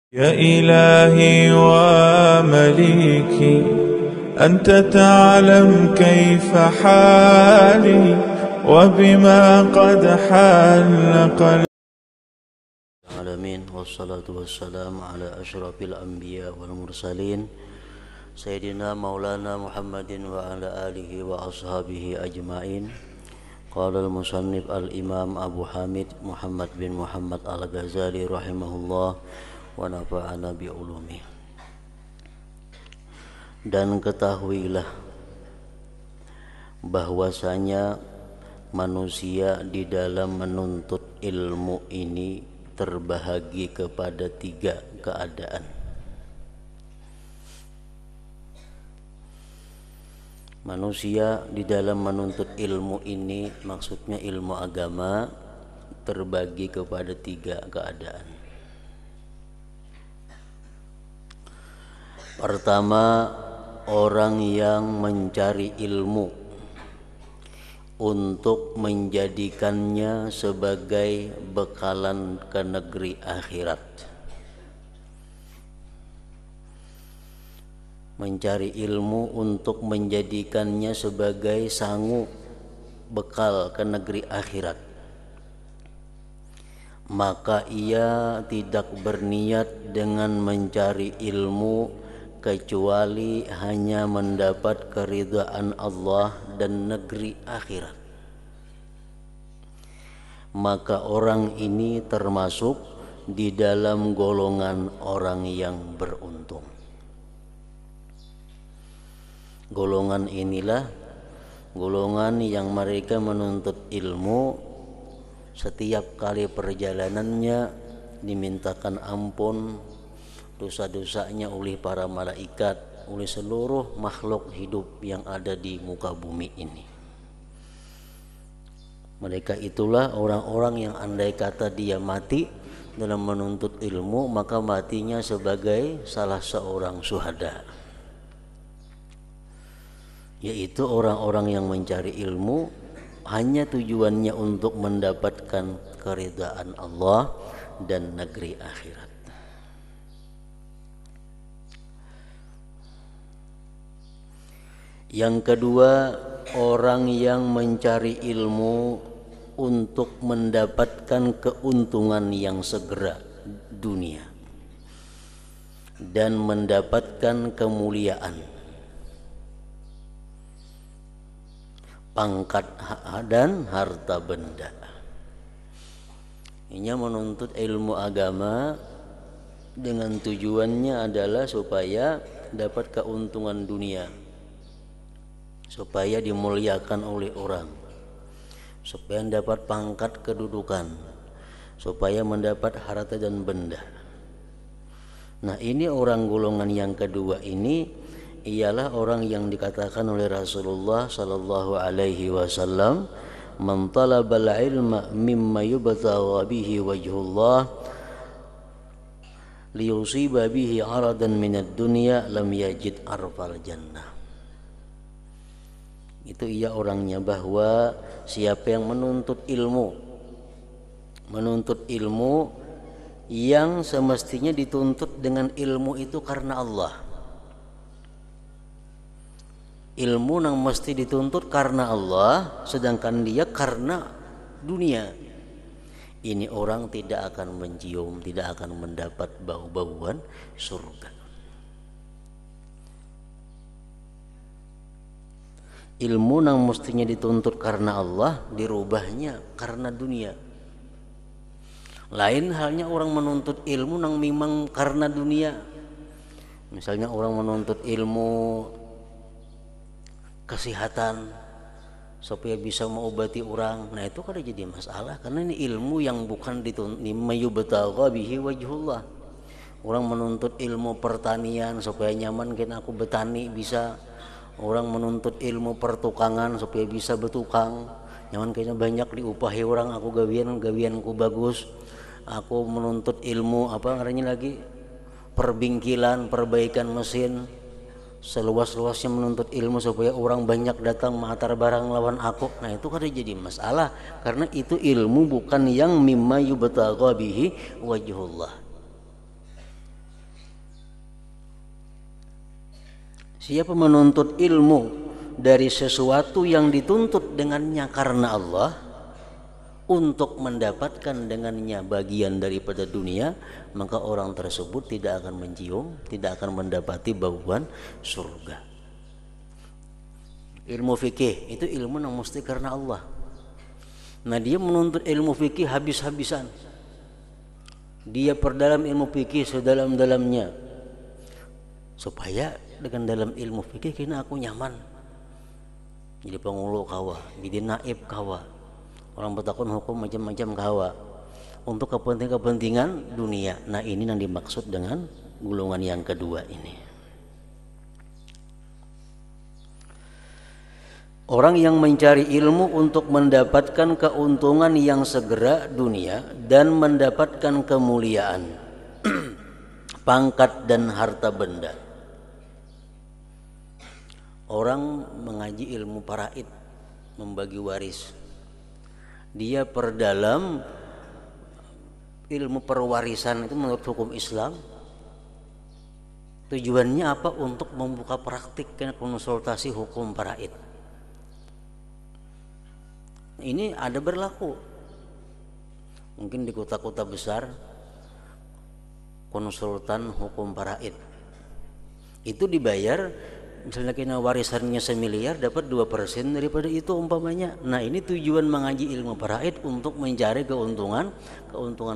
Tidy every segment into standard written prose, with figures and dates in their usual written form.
يا إلهي ومليكي أنت تعلم كيف حالي وبما قد حل قلبي. Alamin wassalatu wassalamu ala asyrafil anbiya wal mursalin Sayyidina Maulana Muhammadin wa ala alihi wa ashabihi ajma'in. Qala al-musannif al-imam Abu Hamid Muhammad bin Muhammad al-Ghazali rahimahullah wa nafa'ana bi ulumi. Dan ketahuilah bahwasanya manusia di dalam menuntut ilmu ini terbahagi kepada 3 keadaan. Manusia di dalam menuntut ilmu ini, maksudnya ilmu agama, terbagi kepada 3 keadaan. Pertama, orang yang mencari ilmu untuk menjadikannya sebagai bekalan ke negeri akhirat. Mencari ilmu untuk menjadikannya sebagai sangu bekal ke negeri akhirat. Maka ia tidak berniat dengan mencari ilmu kecuali hanya mendapat keridhaan Allah dan negeri akhirat. Maka orang ini termasuk di dalam golongan orang yang beruntung. Golongan inilah golongan yang mereka menuntut ilmu, setiap kali perjalanannya dimintakan ampun dosa-dosanya oleh para malaikat, oleh seluruh makhluk hidup yang ada di muka bumi ini. Mereka itulah orang-orang yang andai kata dia mati dalam menuntut ilmu, maka matinya sebagai salah seorang syuhada, yaitu orang-orang yang mencari ilmu hanya tujuannya untuk mendapatkan keridhaan Allah dan negeri akhirat. Yang kedua, orang yang mencari ilmu untuk mendapatkan keuntungan yang segera dunia dan mendapatkan kemuliaan, pangkat dan harta benda. Ini menuntut ilmu agama dengan tujuannya adalah supaya dapat keuntungan dunia, supaya dimuliakan oleh orang, supaya dapat pangkat kedudukan, supaya mendapat harta dan benda. Nah, ini orang golongan yang kedua ini ialah orang yang dikatakan oleh Rasulullah sallallahu alaihi wasallam, "Man talabal ilma mimma yubtagha bihi wajhullah liyusiba bihi 'aradan minad dunya lam yajid arfal jannah." Itu ia orangnya, bahwa siapa yang menuntut ilmu yang semestinya dituntut dengan ilmu itu karena Allah, ilmu yang mesti dituntut karena Allah, sedangkan dia karena dunia, ini orang tidak akan mencium, tidak akan mendapat bau-bauan surga. Ilmu yang mestinya dituntut karena Allah dirubahnya karena dunia. Lain halnya orang menuntut ilmu yang memang karena dunia. Misalnya orang menuntut ilmu kesehatan supaya bisa mengobati orang. Nah, itu kan jadi masalah karena ini ilmu yang bukan dituntut mayubtagha bihi wajhullah. Orang menuntut ilmu pertanian supaya nyaman kena aku betani bisa. Orang menuntut ilmu pertukangan supaya bisa bertukang, nyaman kayaknya banyak diupahi orang, aku gawianku bagus. Aku menuntut ilmu apa namanya lagi, perbingkilan, perbaikan mesin, seluas-luasnya menuntut ilmu supaya orang banyak datang mengantar barang lawan aku. Nah, itu kan jadi masalah karena itu ilmu bukan yang mimma yubtagha bihi wajhullah. Siapa menuntut ilmu dari sesuatu yang dituntut dengannya karena Allah untuk mendapatkan dengannya bagian daripada dunia, maka orang tersebut tidak akan mencium, tidak akan mendapati bauan surga. Ilmu fikih itu ilmu yang mesti karena Allah. Nah, dia menuntut ilmu fikih habis-habisan. Dia perdalam ilmu fikih sedalam-dalamnya, supaya dengan dalam ilmu fikih kena aku nyaman. Jadi pengulu kawa, jadi naib kawa, orang bertakun hukum macam-macam kawa, untuk kepentingan dunia. Nah, ini yang dimaksud dengan golongan yang kedua ini. Orang yang mencari ilmu untuk mendapatkan keuntungan yang segera dunia dan mendapatkan kemuliaan, pangkat dan harta benda. Orang mengaji ilmu faraid, membagi waris. Dia perdalam ilmu perwarisan itu menurut hukum Islam. Tujuannya apa? Untuk membuka praktik konsultasi hukum faraid. Ini ada berlaku. Mungkin di kota-kota besar konsultan hukum faraid itu dibayar, misalnya kena warisannya 1 miliar, dapat 2% daripada itu umpamanya. Nah, ini tujuan mengaji ilmu faraid untuk mencari keuntungan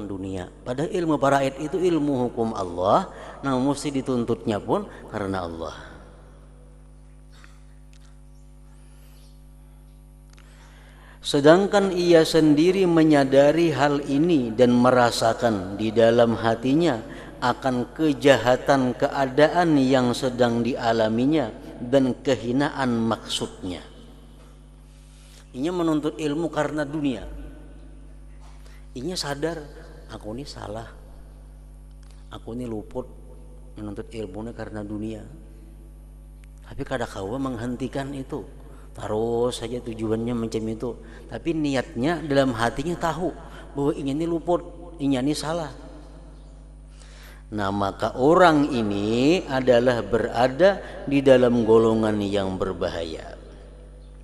dunia. Padahal ilmu faraid itu ilmu hukum Allah, namun mesti dituntutnya pun karena Allah. Sedangkan ia sendiri menyadari hal ini dan merasakan di dalam hatinya akan kejahatan keadaan yang sedang dialaminya dan kehinaan maksudnya. Inya menuntut ilmu karena dunia. Inya sadar, aku ini salah, aku ini luput menuntut ilmunya karena dunia. Tapi kadang-kala menghentikan itu. Terus saja tujuannya macam itu, tapi niatnya dalam hatinya tahu bahwa ini luput, ini salah. Nah, maka orang ini adalah berada di dalam golongan yang berbahaya.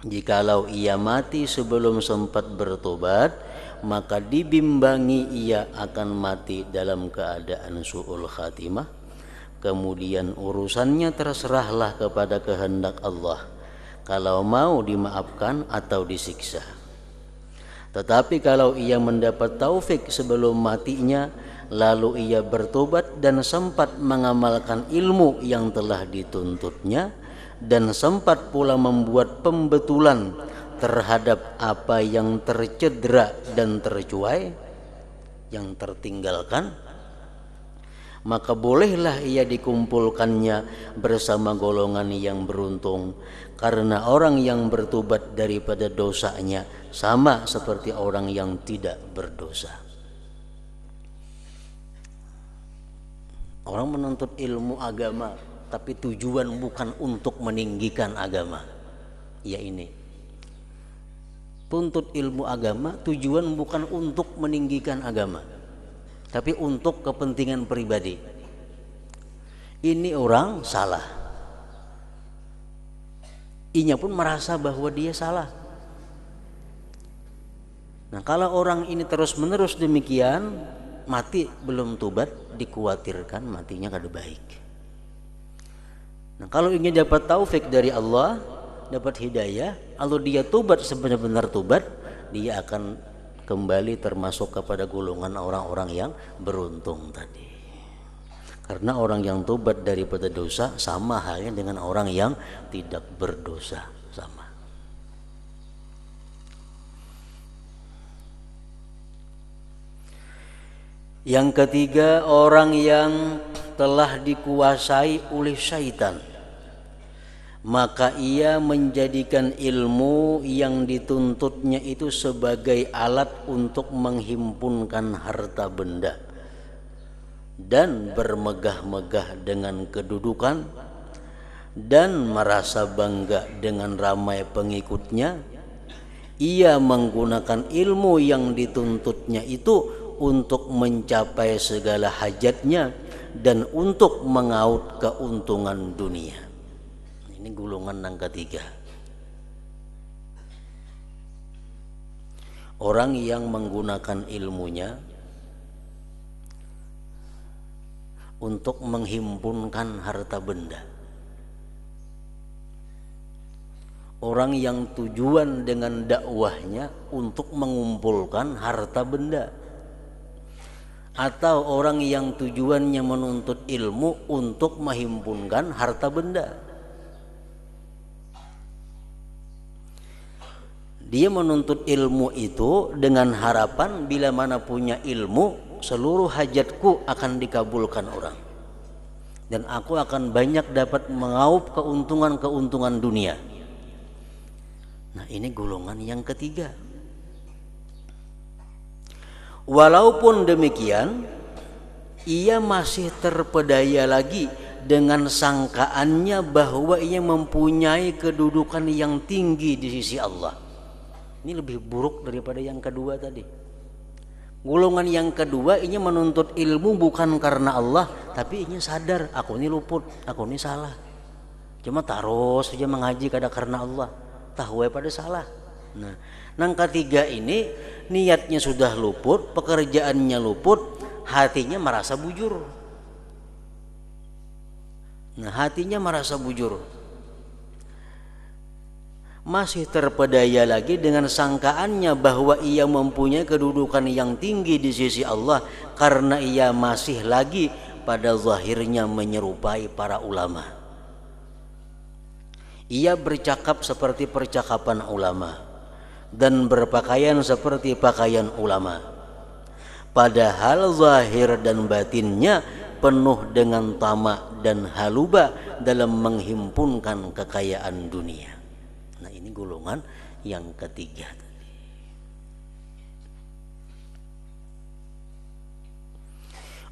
Jikalau ia mati sebelum sempat bertobat, maka dibimbangi ia akan mati dalam keadaan su'ul khatimah. Kemudian urusannya terserahlah kepada kehendak Allah, kalau mau dimaafkan atau disiksa. Tetapi kalau ia mendapat taufik sebelum matinya, lalu ia bertobat dan sempat mengamalkan ilmu yang telah dituntutnya, dan sempat pula membuat pembetulan terhadap apa yang tercedera dan tercuai, yang tertinggalkan, maka bolehlah ia dikumpulkannya bersama golongan yang beruntung, karena orang yang bertobat daripada dosanya sama seperti orang yang tidak berdosa. Orang menuntut ilmu agama tapi tujuan bukan untuk meninggikan agama. Ya, ini tuntut ilmu agama tujuan bukan untuk meninggikan agama, tapi untuk kepentingan pribadi. Ini orang salah, inya pun merasa bahwa dia salah. Nah, kalau orang ini terus menerus demikian, mati belum tobat, dikhawatirkan matinya kada baik. Nah, kalau ingin dapat taufik dari Allah, dapat hidayah, kalau dia tobat sebenar-benar tobat, dia akan kembali termasuk kepada golongan orang-orang yang beruntung tadi. Karena orang yang tobat daripada dosa sama halnya dengan orang yang tidak berdosa, sama. Yang ketiga, orang yang telah dikuasai oleh syaitan, maka ia menjadikan ilmu yang dituntutnya itu sebagai alat untuk menghimpunkan harta benda dan bermegah-megah dengan kedudukan dan merasa bangga dengan ramai pengikutnya. Ia menggunakan ilmu yang dituntutnya itu untuk mencapai segala hajatnya dan untuk mengaut keuntungan dunia. ini golongan yang ketiga. Orang yang menggunakan ilmunya untuk menghimpunkan harta benda. Orang yang tujuan dengan dakwahnya untuk mengumpulkan harta benda. Atau orang yang tujuannya menuntut ilmu untuk menghimpunkan harta benda. Dia menuntut ilmu itu dengan harapan bila mana punya ilmu, seluruh hajatku akan dikabulkan orang. Dan aku akan banyak dapat mengaup keuntungan-keuntungan dunia. Nah, ini golongan yang ketiga. Walaupun demikian, ia masih terpedaya lagi dengan sangkaannya bahwa ia mempunyai kedudukan yang tinggi di sisi Allah. Ini lebih buruk daripada yang kedua tadi. Golongan yang kedua ini menuntut ilmu bukan karena Allah, tapi ini sadar aku ini luput, aku ini salah. Cuma terus saja mengaji kada karena Allah, tahu pada salah. Nah, yang ketiga ini niatnya sudah luput, pekerjaannya luput, hatinya merasa bujur. Nah, hatinya merasa bujur. Masih terpedaya lagi dengan sangkaannya bahwa ia mempunyai kedudukan yang tinggi di sisi Allah karena ia masih lagi pada zahirnya menyerupai para ulama. Ia bercakap seperti percakapan ulama dan berpakaian seperti pakaian ulama. Padahal zahir dan batinnya penuh dengan tamak dan haluba dalam menghimpunkan kekayaan dunia. Nah, ini golongan yang ketiga.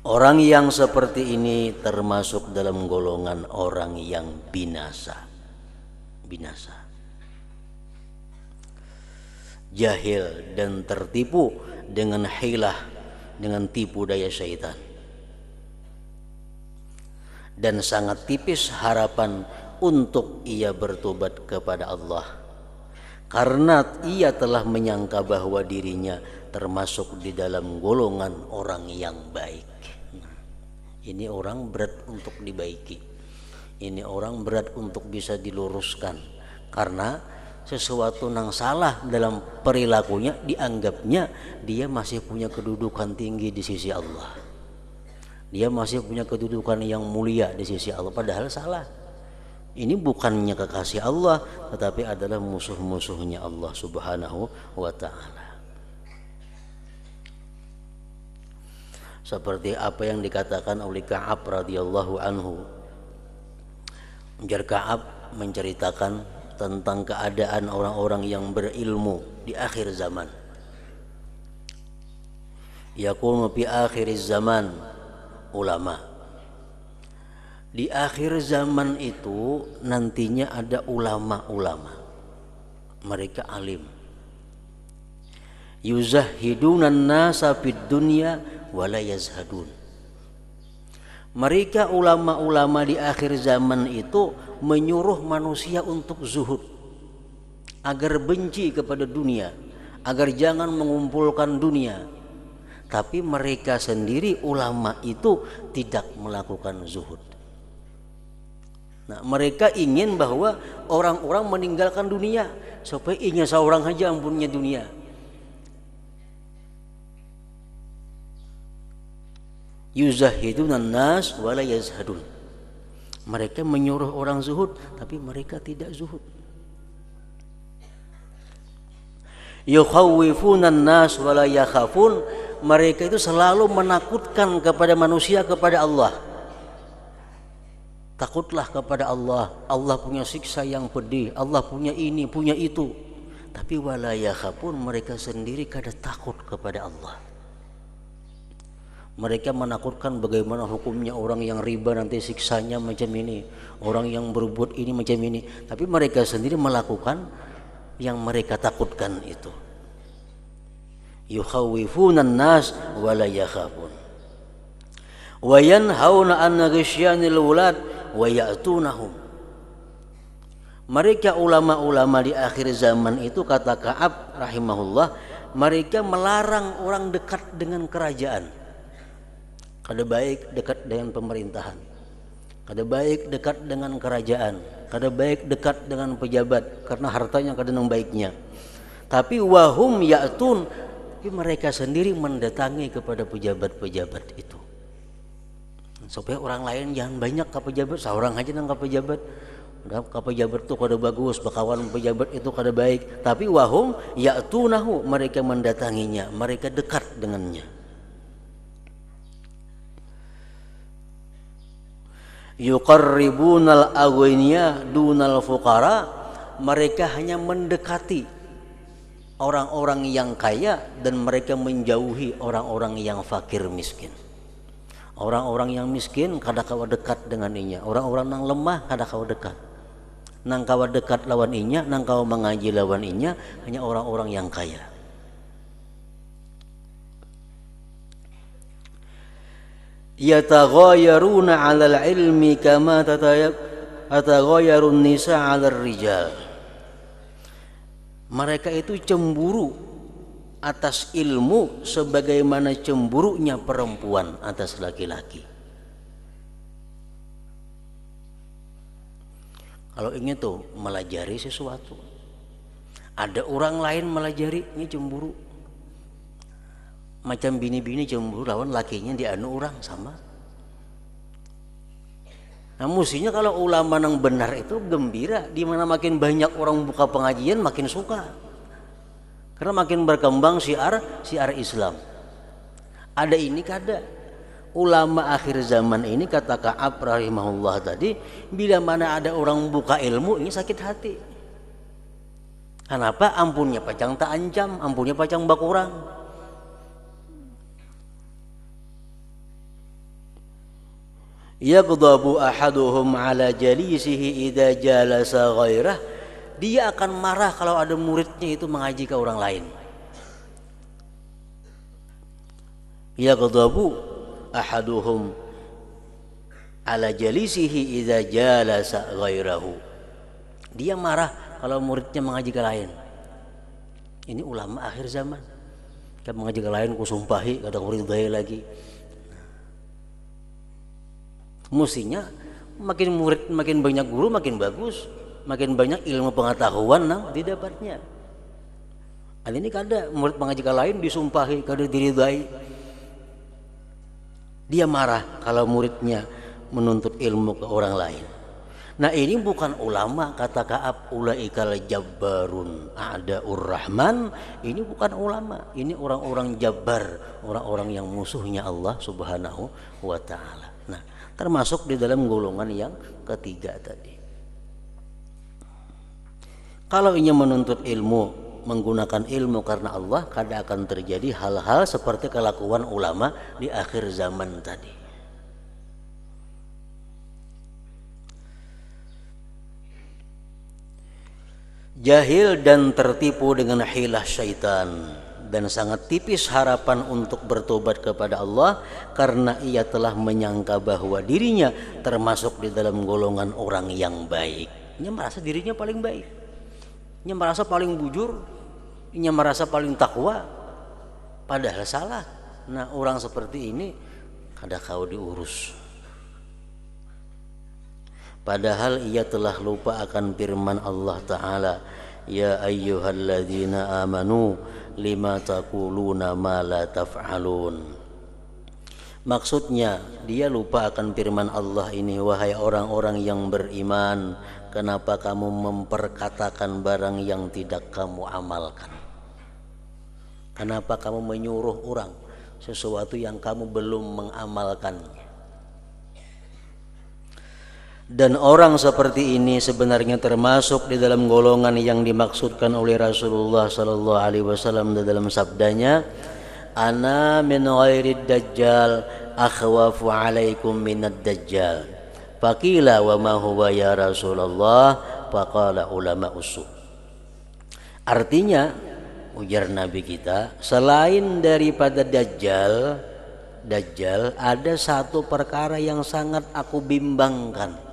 Orang yang seperti ini termasuk dalam golongan orang yang binasa. Binasa. Jahil dan tertipu dengan hilah, dengan tipu daya syaitan. Dan sangat tipis harapan untuk ia bertobat kepada Allah karena ia telah menyangka bahwa dirinya termasuk di dalam golongan orang yang baik. Nah, ini orang berat untuk dibaiki, ini orang berat untuk bisa diluruskan karena sesuatu yang salah dalam perilakunya dianggapnya dia masih punya kedudukan tinggi di sisi Allah, dia masih punya kedudukan yang mulia di sisi Allah, padahal salah. Ini bukannya kekasih Allah, tetapi adalah musuh-musuhnya Allah Subhanahu wa ta'ala. Seperti apa yang dikatakan oleh Ka'ab radhiyallahu anhu. Ka'ab menceritakan tentang keadaan orang-orang yang berilmu di akhir zaman. Yakunu fi akhir zaman ulama. Di akhir zaman itu nantinya ada ulama-ulama, mereka alim. Yuzahidunan nasa fid dunya wa la yazhadun. Mereka ulama-ulama di akhir zaman itu menyuruh manusia untuk zuhud, agar benci kepada dunia, agar jangan mengumpulkan dunia. Tapi mereka sendiri ulama itu tidak melakukan zuhud. Nah, mereka ingin bahwa orang-orang meninggalkan dunia supaya ingin seorang saja ampunnya dunia. Yuzahidunan nas wa la yazhadun. Mereka menyuruh orang zuhud tapi mereka tidak zuhud. Yukhawwifunan nas wa la yakhafun. Mereka itu selalu menakutkan kepada manusia kepada Allah. Takutlah kepada Allah. Allah punya siksa yang pedih, Allah punya ini, punya itu. Tapi wala yakhafun, mereka sendiri kada takut kepada Allah. Mereka menakutkan bagaimana hukumnya orang yang riba nanti siksanya macam ini, orang yang berbuat ini macam ini. Tapi mereka sendiri melakukan yang mereka takutkan itu. Yukhawwifunan nas wala yakhafun. Wa yanhauna an ghishyanil wulad wa ya'tunahum. Mereka ulama-ulama di akhir zaman itu, kata Ka'ab rahimahullah, mereka melarang orang dekat dengan kerajaan. Kada baik dekat dengan pemerintahan, kada baik dekat dengan kerajaan, kada baik dekat dengan pejabat karena hartanya kada nang baiknya. Tapi wahum ya'tun, tapi mereka sendiri mendatangi kepada pejabat-pejabat itu. Supaya orang lain jangan banyak ke pejabat, seorang aja nang ke pejabat. Ke pejabat itu kada bagus, bakawan pejabat itu kada baik. Tapi wahum ya'tunahu, mereka mendatanginya, mereka dekat dengannya. Yuqarribunal aghniya dunal fuqara, mereka hanya mendekati orang-orang yang kaya dan mereka menjauhi orang-orang yang fakir miskin. Orang-orang yang miskin kada kawa dekat dengan inya, orang-orang yang lemah kada kawa dekat. Nang kawa dekat lawan inya, nang kawa mengaji lawan inya, hanya orang-orang yang kaya. Yataghayaruna 'alal ilmi kama tataghayarun nisa 'alal rijal. Mereka itu cemburu atas ilmu sebagaimana cemburunya perempuan atas laki-laki. Kalau ingin tuh melajari sesuatu, ada orang lain melajari, ini cemburu. Macam bini-bini cemburu lawan lakinya dianu orang sama. Nah mestinya kalau ulama yang benar itu gembira, di mana makin banyak orang buka pengajian makin suka. Karena makin berkembang syiar Islam. Ada ini kada. Ulama akhir zaman ini, kata Ka'ab rahimahullah tadi, bila mana ada orang buka ilmu ini sakit hati. Kenapa? Ampunnya pacang tak ancam, ampunnya pacang bakurang. Yaqdabu ahaduhum ala jalisihi idza jalasa ghairah, dia akan marah kalau ada muridnya itu mengaji ke orang lain. Yaqdabu ahaduhum ala jalisihi idza jalasa ghairahu, dia marah kalau muridnya mengaji ke lain. Ini ulama akhir zaman. Kan mengaji ke lain ku sumpahi kada kuridai lagi. Mestinya makin murid makin banyak guru makin bagus, makin banyak ilmu pengetahuan nang didapatnya. Ini kada murid mengaji ke lain disumpahi kada diridai. Dia marah kalau muridnya menuntut ilmu ke orang lain. Nah ini bukan ulama, kata Ka'ab, ulaikal jabbarun a'daur rahman. Ini bukan ulama, ini orang-orang jabbar, orang-orang yang musuhnya Allah subhanahu wa ta'ala. Nah termasuk di dalam golongan yang ketiga tadi. Kalau ingin menuntut ilmu, menggunakan ilmu karena Allah, kada akan terjadi hal-hal seperti kelakuan ulama di akhir zaman tadi. Jahil dan tertipu dengan hilah syaitan, dan sangat tipis harapan untuk bertobat kepada Allah karena ia telah menyangka bahwa dirinya termasuk di dalam golongan orang yang baik. Ia merasa dirinya paling baik, ia merasa paling bujur, ia merasa paling takwa, padahal salah. Nah orang seperti ini kada kau diurus, padahal ia telah lupa akan firman Allah Ta'ala, ya ayyuhalladzina amanu lima taquluna ma la taf'alun. Maksudnya dia lupa akan firman Allah ini, wahai orang-orang yang beriman, kenapa kamu memperkatakan barang yang tidak kamu amalkan? Kenapa kamu menyuruh orang sesuatu yang kamu belum mengamalkannya? Dan orang seperti ini sebenarnya termasuk di dalam golongan yang dimaksudkan oleh Rasulullah sallallahu alaihi wasallam dalam sabdanya, ana min ghairid dajjal akhwafu alaikum minad dajjal. Faqila wa ma huwa ya Rasulullah? Faqala ulama usul. Artinya ujar Nabi kita, selain daripada dajjal ada satu perkara yang sangat aku bimbangkan,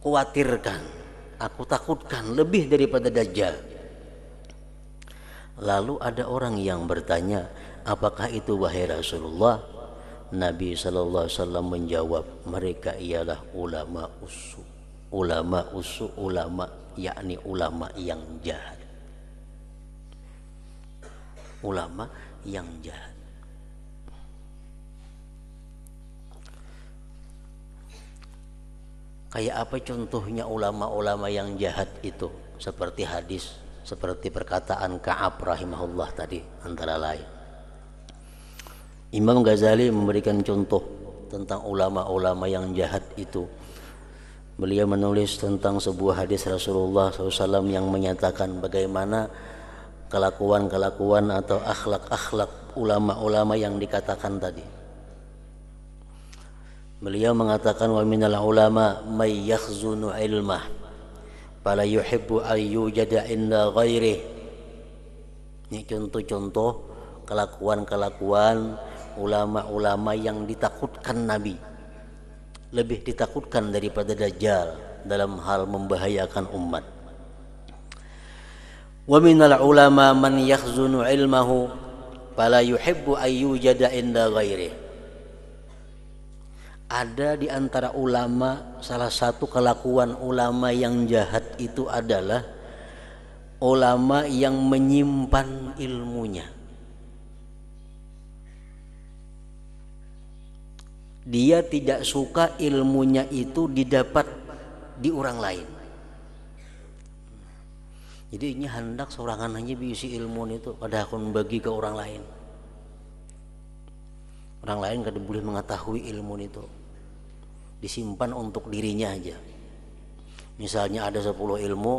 khawatirkan aku takutkan lebih daripada Dajjal. Lalu ada orang yang bertanya, apakah itu wahai Rasulullah? Nabi sallallahu alaihi wasallam menjawab, mereka ialah ulama usu. Ulama usu, ulama yakni ulama yang jahat. Ulama yang jahat. Kayak apa contohnya ulama-ulama yang jahat itu? Seperti hadis, seperti perkataan Ka'ab rahimahullah tadi antara lain. Imam Ghazali memberikan contoh tentang ulama-ulama yang jahat itu. Beliau menulis tentang sebuah hadis Rasulullah SAW yang menyatakan bagaimana kelakuan-kelakuan atau akhlak-akhlak ulama-ulama yang dikatakan tadi. Beliau mengatakan, wa minal ulama may yakhzunu ilmah fala yuhibbu an yujada inda ghairih. Ini contoh-contoh kelakuan-kelakuan ulama-ulama yang ditakutkan Nabi, lebih ditakutkan daripada Dajjal dalam hal membahayakan umat. Wa minal ulama man yakhzunu ilmahu fala yuhibbu an yujada inda ghairih. Ada di antara ulama, salah satu kelakuan ulama yang jahat itu adalah ulama yang menyimpan ilmunya. Dia tidak suka ilmunya itu didapat di orang lain. Jadi ini hendak sorangan aja bisi ilmu itu pada akun bagi ke orang lain. Orang lain kada boleh mengetahui ilmu itu. Disimpan untuk dirinya aja. Misalnya ada 10 ilmu,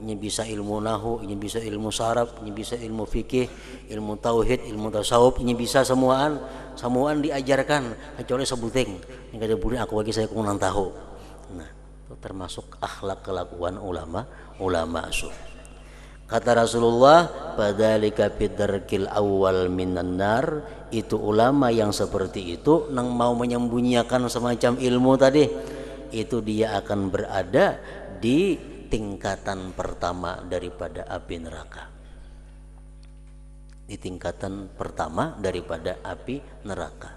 ini bisa ilmu nahu, ini bisa ilmu saraf, ini bisa ilmu fikih, ilmu tauhid, ilmu tasawuf, ini bisa semuaan diajarkan kecuali sebuting. Ini kada boleh aku bagi saya kurang tahu. Nah, itu termasuk akhlak kelakuan ulama su. Kata Rasulullah, "Fadzalika bidarkil awal minan nar." Itu ulama yang seperti itu nang mau menyembunyikan semacam ilmu tadi, itu dia akan berada di tingkatan pertama daripada api neraka. Di tingkatan pertama daripada api neraka.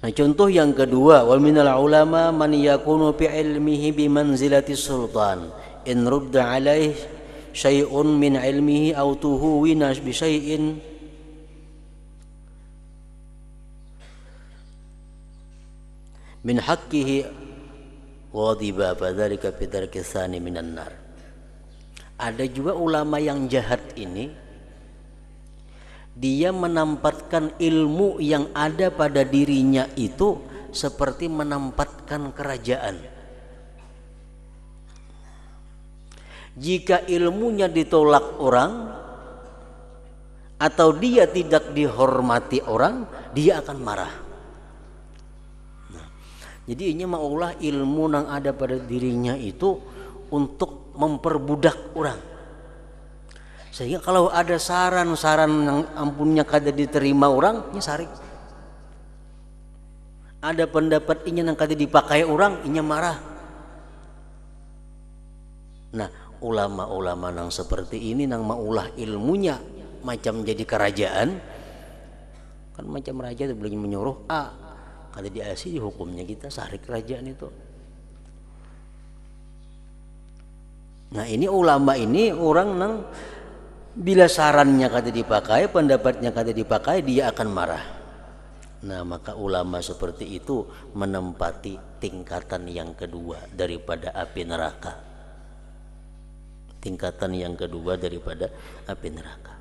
Nah, contoh yang kedua, wa minal ulama man yakunu fi ilmihi bi manzilati sultan in rudda alaih syai'un min ilmihi aw tuhuwina bi syai'in min haqqihi ghadiba fadzalika fi darki tsani minan nar. Ada juga ulama yang jahat ini, dia menempatkan ilmu yang ada pada dirinya itu seperti menempatkan kerajaan. Jika ilmunya ditolak orang atau dia tidak dihormati orang, dia akan marah. Nah, jadi ini maulah ilmu yang ada pada dirinya itu untuk memperbudak orang. Sehingga kalau ada saran-saran yang ampunnya kada diterima orang, ini sarik. Ada pendapat ini yang kada dipakai orang, ini marah. Nah, ulama-ulama yang seperti ini yang maulah ilmunya macam jadi kerajaan, kan macam raja itu boleh menyuruh A, kada diasi hukumnya kita sarik kerajaan itu. Nah, ini ulama ini orang yang bila sarannya kada dipakai, pendapatnya kada dipakai, dia akan marah. Nah, maka ulama seperti itu menempati tingkatan yang kedua daripada api neraka. Tingkatan yang kedua daripada api neraka.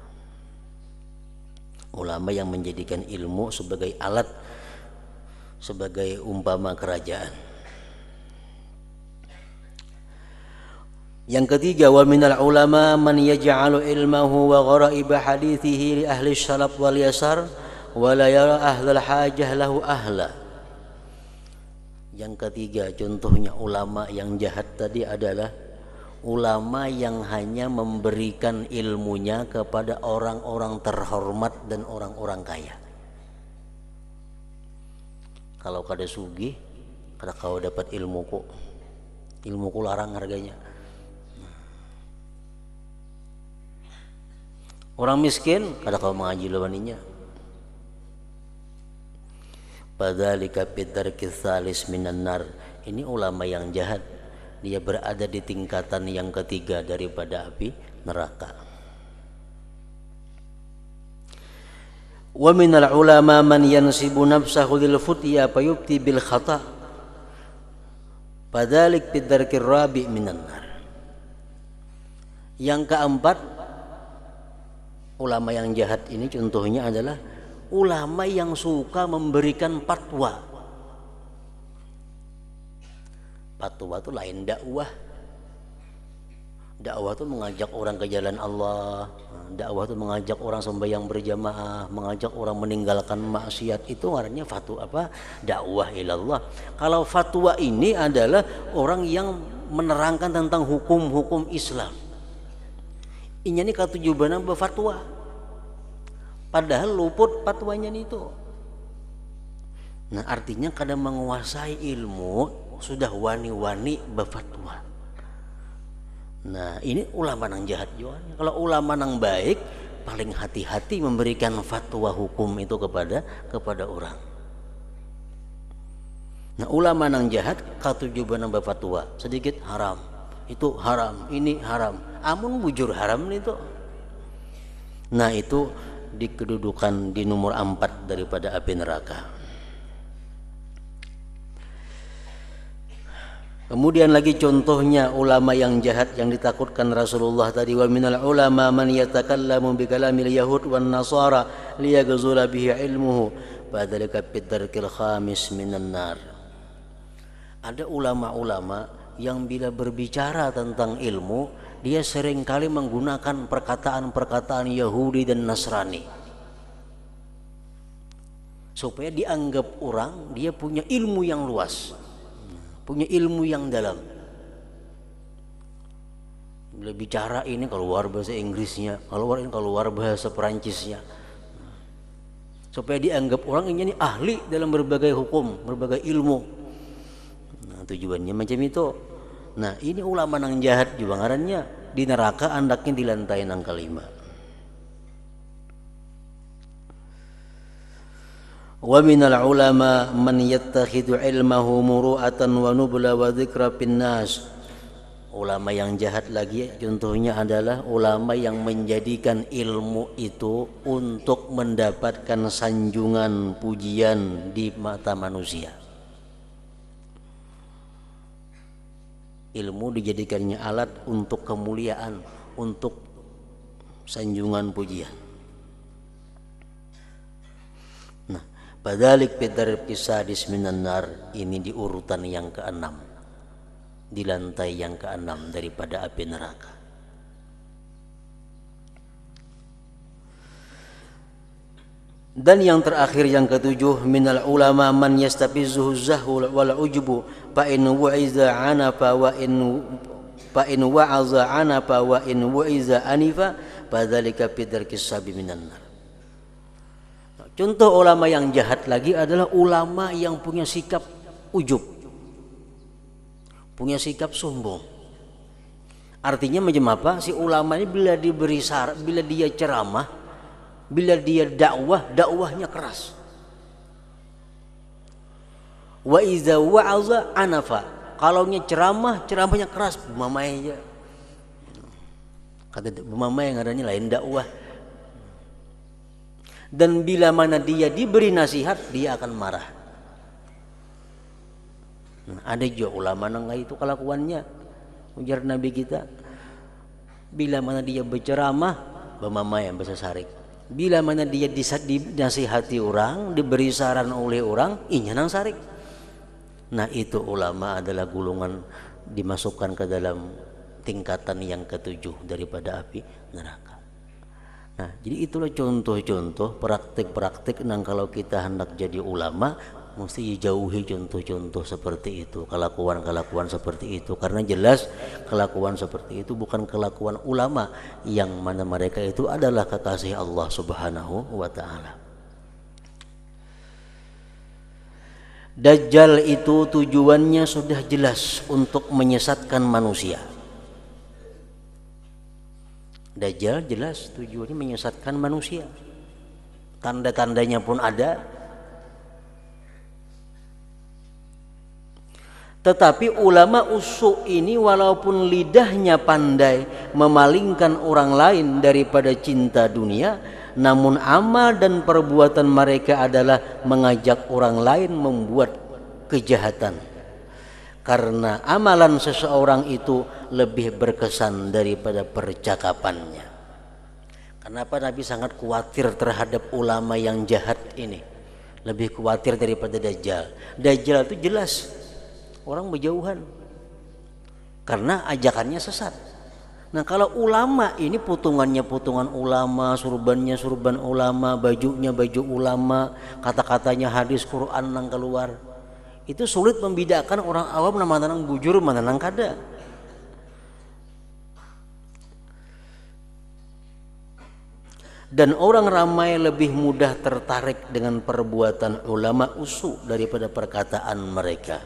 Ulama yang menjadikan ilmu sebagai alat, sebagai umpama kerajaan. Yang ketiga, wa minal ulama man yaj'alu ilmahu wa gharaib hadithihi li ahli syarab wal yasar wa la yara ahlal hajah lahu ahla. Yang ketiga, contohnya ulama yang jahat tadi adalah ulama yang hanya memberikan ilmunya kepada orang-orang terhormat dan orang-orang kaya. Kalau kada sugih, kada kau dapat ilmuku larang harganya. Orang miskin kada kau mengaji lawaninya. Padzalika bidarkis salis minan nar. Ini ulama yang jahat, dia berada di tingkatan yang ketiga daripada api neraka. Wa minal ulama man yansibu nafsahu lil futya fayubti bil khata. Padzalik bidarkir rabi minan nar. Yang keempat, ulama yang jahat ini contohnya adalah ulama yang suka memberikan fatwa. Fatwa itu lain dakwah. Dakwah itu mengajak orang ke jalan Allah. Dakwah itu mengajak orang sembahyang berjamaah, mengajak orang meninggalkan maksiat. Itu artinya fatwa apa? Dakwah ilallah. Kalau fatwa ini adalah orang yang menerangkan tentang hukum-hukum Islam. Ini katujuban berfatwa. Padahal luput fatwanya itu. Nah, artinya kadang menguasai ilmu sudah wani-wani berfatwa. Nah, ini ulama nang jahat juga. Kalau ulama nang baik paling hati-hati memberikan fatwa hukum itu kepada orang. Nah, ulama nang jahat katujuban berfatwa sedikit haram. Itu haram, ini haram. Amun bujur haram itu. Nah, itu dikedudukan di nomor 4 daripada api neraka. Kemudian lagi contohnya ulama yang jahat yang ditakutkan Rasulullah tadi, wa minal ulama man yatakallamu bi kalamil yahud wan nasara liyaghzula bihi ilmuhu fadzalika bidarkil khamis minan nar. Ada ulama-ulama yang bila berbicara tentang ilmu dia seringkali menggunakan perkataan-perkataan Yahudi dan Nasrani supaya dianggap orang dia punya ilmu yang luas, punya ilmu yang dalam. Bila bicara ini keluar bahasa Inggrisnya, keluar bahasa Perancisnya, supaya dianggap orang ini ahli dalam berbagai hukum, berbagai ilmu. Nah, tujuannya macam itu. Nah, ini ulama nang jahat juga ngarannya, di neraka andaknya di lantai nang kelima. Wa minal ulama man yattakhidhu ilmahu muru'atan wa nubla wa dzikra pinnas. Ulama yang jahat lagi contohnya adalah ulama yang menjadikan ilmu itu untuk mendapatkan sanjungan pujian di mata manusia. Ilmu dijadikannya alat untuk kemuliaan, untuk sanjungan pujian. Nah, padalik bidar pisadis minan nar, ini di urutan yang ke-6, di lantai yang ke-6 daripada api neraka. Dan yang terakhir yang ke-7, minal ulama man yastafizuhu zahul wal ujbu fa in wa'iza anafa wa in wa'aza anafa wa in wa'iza anifa fadzalika bidarkis sabi minan nar. Contoh ulama yang jahat lagi adalah ulama yang punya sikap ujub, punya sikap sombong. Artinya macam apa? Si ulama ini bila diberi syarat, bila dia ceramah, bila dia dakwahnya keras. Wa iza wa'aza anafa. Kalaunya ceramahnya keras, bumamai aja. Kata bumamai yang adanya lain dakwah. Dan bila mana dia diberi nasihat, dia akan marah. Nah, ada juga ulama nang itu kelakuannya. Ujar Nabi kita, bila mana dia berceramah, bumamai yang bahasa Sarik. Bila mana dia dinasihati orang, diberi saran oleh orang, inya nang sarik. Nah, itu ulama adalah gulungan dimasukkan ke dalam tingkatan yang ke-7 daripada api neraka. Nah, jadi itulah contoh-contoh praktik-praktik nang kalau kita hendak jadi ulama mesti jauhi contoh-contoh seperti itu, kelakuan-kelakuan seperti itu, karena jelas kelakuan seperti itu bukan kelakuan ulama yang mana mereka itu adalah kekasih Allah Subhanahu wa taala. Dajjal itu tujuannya sudah jelas untuk menyesatkan manusia. Dajjal jelas tujuannya menyesatkan manusia. Tanda-tandanya pun ada. Tetapi ulama usuk ini walaupun lidahnya pandai memalingkan orang lain daripada cinta dunia, namun amal dan perbuatan mereka adalah mengajak orang lain membuat kejahatan. Karena amalan seseorang itu lebih berkesan daripada percakapannya. Kenapa Nabi sangat khawatir terhadap ulama yang jahat ini? Lebih khawatir daripada Dajjal. Dajjal itu jelas orang berjauhan karena ajakannya sesat. Nah, kalau ulama ini putungannya putungan ulama, surbannya surban ulama, bajunya baju ulama, kata-katanya hadis Quran nang keluar. Itu sulit membedakan orang awam mana nang bujur mana nang kada. Dan orang ramai lebih mudah tertarik dengan perbuatan ulama usuk daripada perkataan mereka.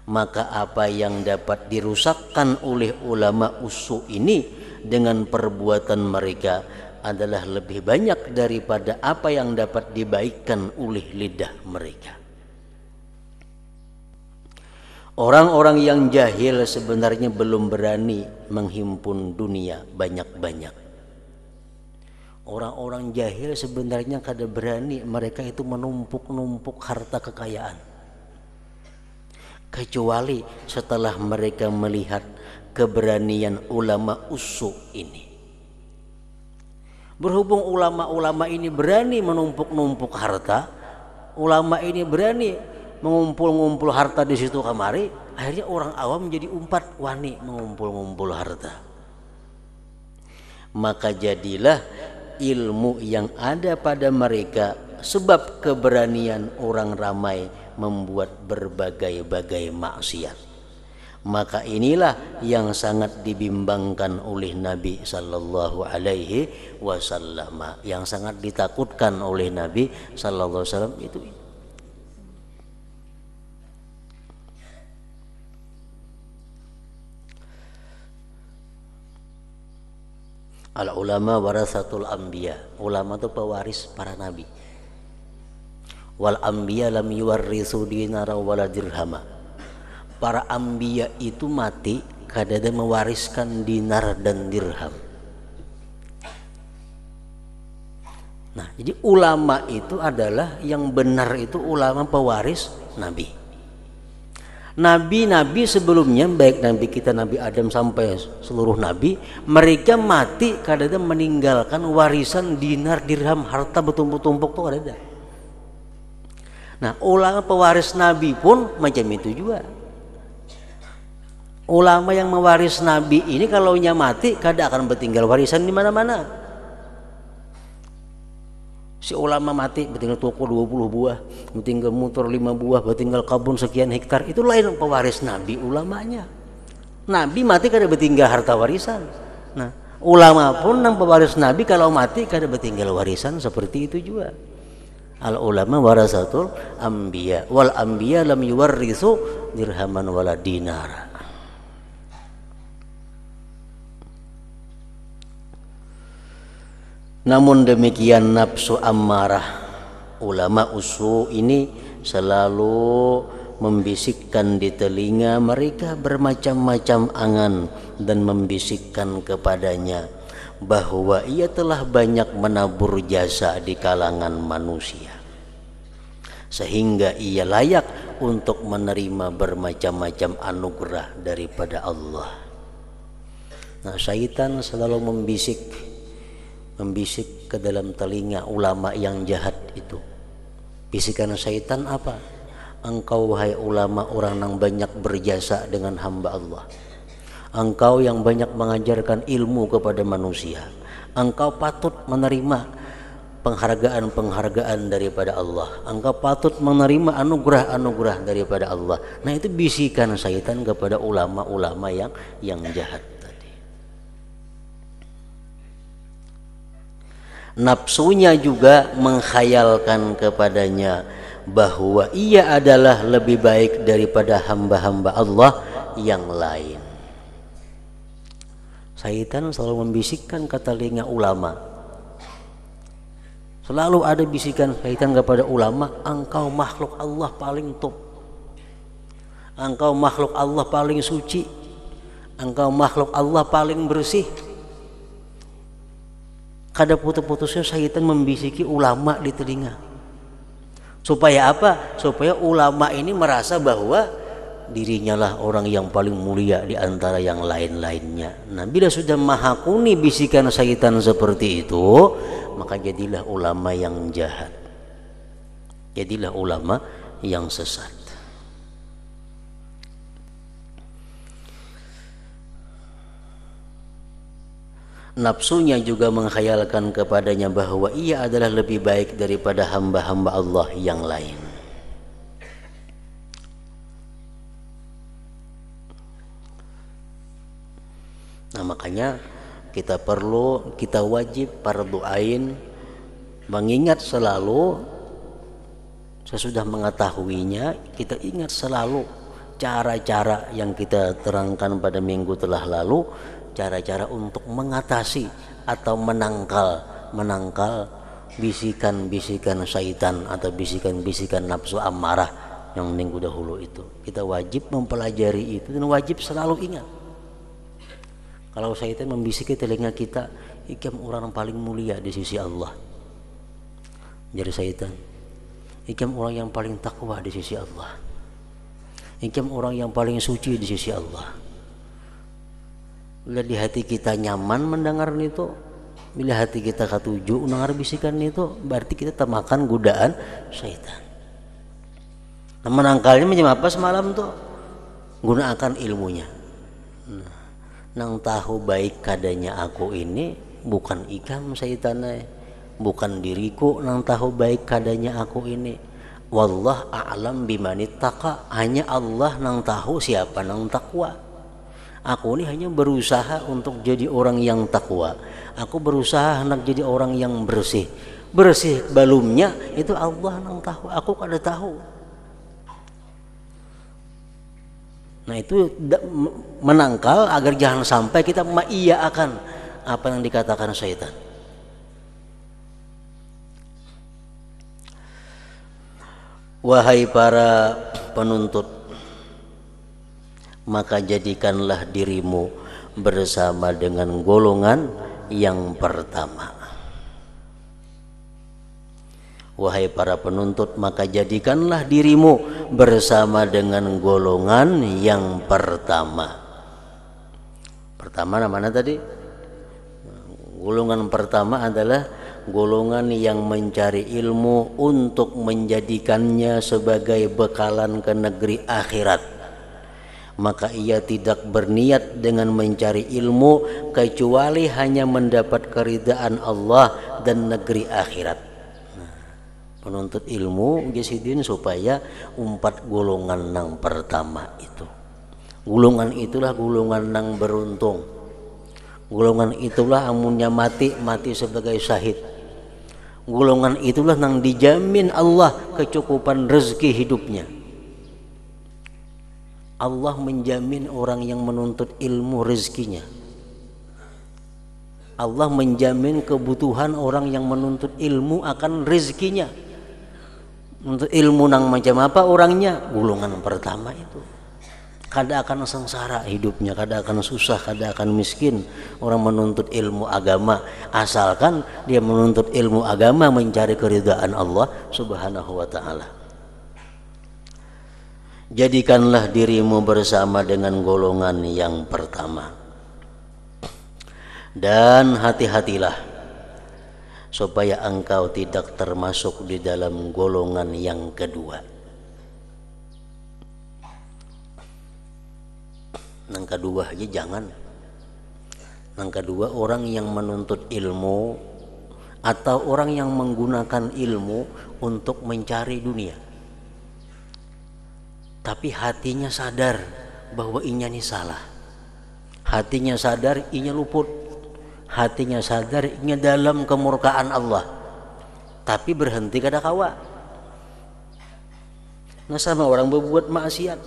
Maka apa yang dapat dirusakkan oleh ulama usuk ini dengan perbuatan mereka adalah lebih banyak daripada apa yang dapat dibaikkan oleh lidah mereka. Orang-orang yang jahil sebenarnya belum berani menghimpun dunia banyak-banyak. Orang-orang jahil sebenarnya kada berani mereka itu menumpuk-numpuk harta kekayaan. Kecuali setelah mereka melihat keberanian ulama usuk ini. Berhubung ulama-ulama ini berani menumpuk-numpuk harta, ulama ini berani mengumpul-ngumpul harta di situ kamari, akhirnya orang awam menjadi umpat wani mengumpul-ngumpul harta. Maka jadilah ilmu yang ada pada mereka sebab keberanian orang ramai membuat berbagai-bagai maksiat. Maka inilah yang sangat dibimbangkan oleh Nabi sallallahu alaihi wasallam, yang sangat ditakutkan oleh Nabi sallallahu alaihi wasallam itu. Al ulama warasatul anbiya, ulama itu pewaris para nabi. Wal anbiya lam yuwarrisu dinara wala dirhama. Para anbiya itu mati kadada mewariskan dinar dan dirham. Nah, jadi ulama itu adalah yang benar itu ulama pewaris nabi. Nabi-nabi sebelumnya, baik Nabi kita Nabi Adam sampai seluruh nabi, mereka mati kadang meninggalkan warisan dinar dirham, harta bertumpuk-tumpuk tuh ada. Nah, ulama pewaris nabi pun macam itu juga. Ulama yang mewaris nabi ini kalau nya mati kada akan bertinggal warisan di mana-mana. Si ulama mati bertinggal toko 20 buah, bertinggal motor 5 buah, bertinggal kebun sekian hektar, itu lain pewaris nabi ulamanya. Nabi mati kada bertinggal harta warisan. Nah, ulama pun nang pewaris nabi kalau mati kada bertinggal warisan, seperti itu juga. Al ulama warasatul anbiya wal anbiya lam yuwarrisu dirhaman wala dinara. Namun demikian nafsu ammarah, ulama usu ini selalu membisikkan di telinga mereka bermacam-macam angan dan membisikkan kepadanya bahwa ia telah banyak menabur jasa di kalangan manusia sehingga ia layak untuk menerima bermacam-macam anugerah daripada Allah. Nah, syaitan selalu membisik ke dalam telinga ulama yang jahat itu. Bisikan syaitan apa? Engkau wahai ulama orang yang banyak berjasa dengan hamba Allah. Engkau yang banyak mengajarkan ilmu kepada manusia. Engkau patut menerima penghargaan-penghargaan daripada Allah. Engkau patut menerima anugerah-anugerah daripada Allah. Nah, itu bisikan syaitan kepada ulama-ulama yang jahat. Nafsunya juga mengkhayalkan kepadanya bahwa ia adalah lebih baik daripada hamba-hamba Allah yang lain. Syaitan selalu membisikkan ke telinga ulama. Selalu ada bisikan syaitan kepada ulama, engkau makhluk Allah paling top, engkau makhluk Allah paling suci, engkau makhluk Allah paling bersih. Kada putus-putusnya syaitan membisiki ulama di telinga. Supaya apa? Supaya ulama ini merasa bahwa dirinya lah orang yang paling mulia di antara yang lain-lainnya. Nah, bila sudah mahakuni bisikan syaitan seperti itu, maka jadilah ulama yang jahat. Jadilah ulama yang sesat. Nafsunya juga menghayalkan kepadanya bahwa ia adalah lebih baik daripada hamba-hamba Allah yang lain. Nah, makanya kita wajib fardu ain mengingat selalu, sesudah mengetahuinya kita ingat selalu cara-cara yang kita terangkan pada minggu telah lalu, cara-cara untuk mengatasi atau menangkal bisikan-bisikan syaitan atau bisikan-bisikan nafsu amarah yang minggu dahulu itu. Kita wajib mempelajari itu dan wajib selalu ingat. Kalau syaitan membisiki telinga kita, ikam orang paling mulia di sisi Allah. Jadi syaitan, ikam orang yang paling takwa di sisi Allah. Ikam orang yang paling suci di sisi Allah. Bila di hati kita nyaman mendengar itu, bila hati kita ketuju mendengar bisikan itu, berarti kita termakan godaan syaitan. Nah, menangkalnya macam apa semalam tuh? Gunakan ilmunya. Nang tahu baik kadanya aku ini bukan ikam syaitannya, bukan diriku nang tahu baik kadanya aku ini. Wallah a'lam bimanittaqa, hanya Allah nang tahu siapa nang takwa. Aku ini hanya berusaha untuk jadi orang yang takwa. Aku berusaha hendak jadi orang yang bersih. Bersih balumnya itu Allah nang tahu, aku kada tahu. Nah, itu menangkal agar jangan sampai kita mengiyakan apa yang dikatakan syaitan. Wahai para penuntut, maka jadikanlah dirimu bersama dengan golongan yang pertama. Wahai para penuntut, maka jadikanlah dirimu bersama dengan golongan yang pertama. Pertama mana tadi? Golongan pertama adalah golongan yang mencari ilmu untuk menjadikannya sebagai bekalan ke negeri akhirat. Maka ia tidak berniat dengan mencari ilmu kecuali hanya mendapat keridaan Allah dan negeri akhirat. Penuntut ilmu jasidin supaya umpat golongan nang pertama itu. Golongan itulah golongan nang beruntung. Golongan itulah amunnya mati sebagai syahid. Golongan itulah nang dijamin Allah kecukupan rezeki hidupnya. Allah menjamin orang yang menuntut ilmu rezekinya. Allah menjamin kebutuhan orang yang menuntut ilmu akan rezekinya. Untuk ilmu nang macam apa orangnya? Golongan pertama itu. Kada akan sengsara hidupnya, kada akan susah, kada akan miskin orang menuntut ilmu agama, asalkan dia menuntut ilmu agama mencari keridhaan Allah Subhanahu wa taala. Jadikanlah dirimu bersama dengan golongan yang pertama. Dan hati-hatilah supaya engkau tidak termasuk di dalam golongan yang kedua. Yang kedua aja jangan. Yang kedua orang yang menuntut ilmu atau orang yang menggunakan ilmu untuk mencari dunia. Tapi hatinya sadar bahwa inya ini salah. Hatinya sadar inya luput. Hatinya sadar inya dalam kemurkaan Allah. Tapi berhenti kada kawa. Nah sama orang berbuat maksiat,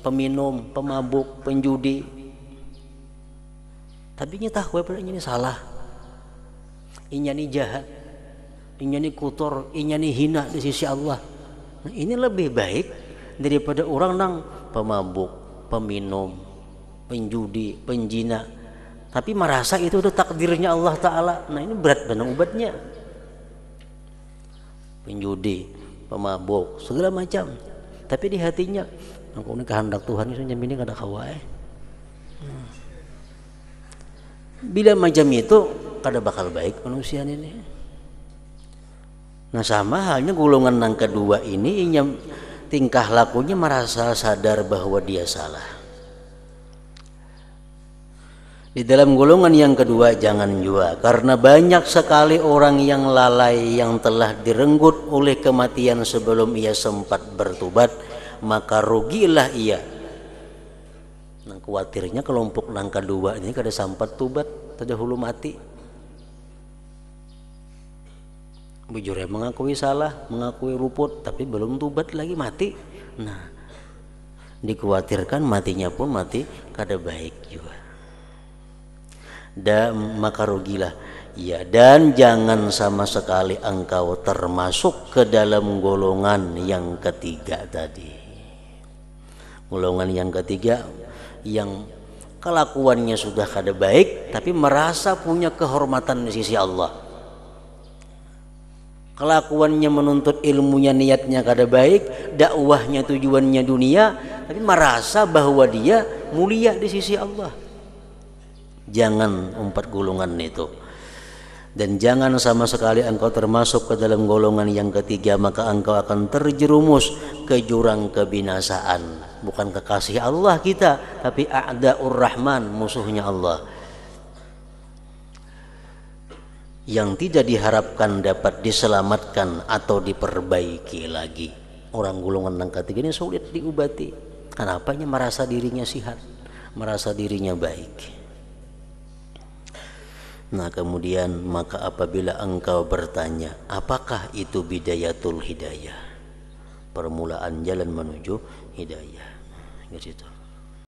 peminum, pemabuk, penjudi, tapi nya tahu pada ini salah, inya ini jahat, inya ini kotor, inya ini hina di sisi Allah. Nah, ini lebih baik daripada orang nang pemabuk, peminum, penjudi, penjina, tapi merasa itu udah takdirnya Allah Ta'ala. Nah ini berat benar obatnya. Penjudi, pemabuk, segala macam, tapi di hatinya aku ini kehendak Tuhan itu nyamini kada kawai. Bila macam itu kada bakal baik manusia ini. Nah sama halnya golongan yang kedua ini, tingkah lakunya merasa sadar bahwa dia salah. Di dalam golongan yang kedua jangan juga, karena banyak sekali orang yang lalai yang telah direnggut oleh kematian sebelum ia sempat bertobat, maka rugilah ia. Nah khawatirnya kelompok yang kedua ini kada sempat tobat, tada hulu mati. Bujurnya mengakui salah, mengakui ruput, tapi belum tobat lagi mati. Nah dikhawatirkan matinya pun mati kada baik juga. Dan maka rugilah ya, dan jangan sama sekali engkau termasuk ke dalam golongan yang ketiga tadi. Golongan yang ketiga yang kelakuannya sudah kada baik tapi merasa punya kehormatan di sisi Allah. Kelakuannya menuntut ilmunya, niatnya kada baik, dakwahnya tujuannya dunia, tapi merasa bahwa dia mulia di sisi Allah. Jangan 4 golongan itu. Dan jangan sama sekali engkau termasuk ke dalam golongan yang ketiga, maka engkau akan terjerumus ke jurang kebinasaan. Bukan kekasih Allah kita, tapi a'da'ur rahman, musuhnya Allah, yang tidak diharapkan dapat diselamatkan atau diperbaiki lagi. Orang golongan yang ketiga ini sulit diobati. Kenapa? Merasa dirinya sihat, merasa dirinya baik. Nah kemudian maka apabila engkau bertanya apakah itu bidayatul hidayah, permulaan jalan menuju hidayah, ke situ.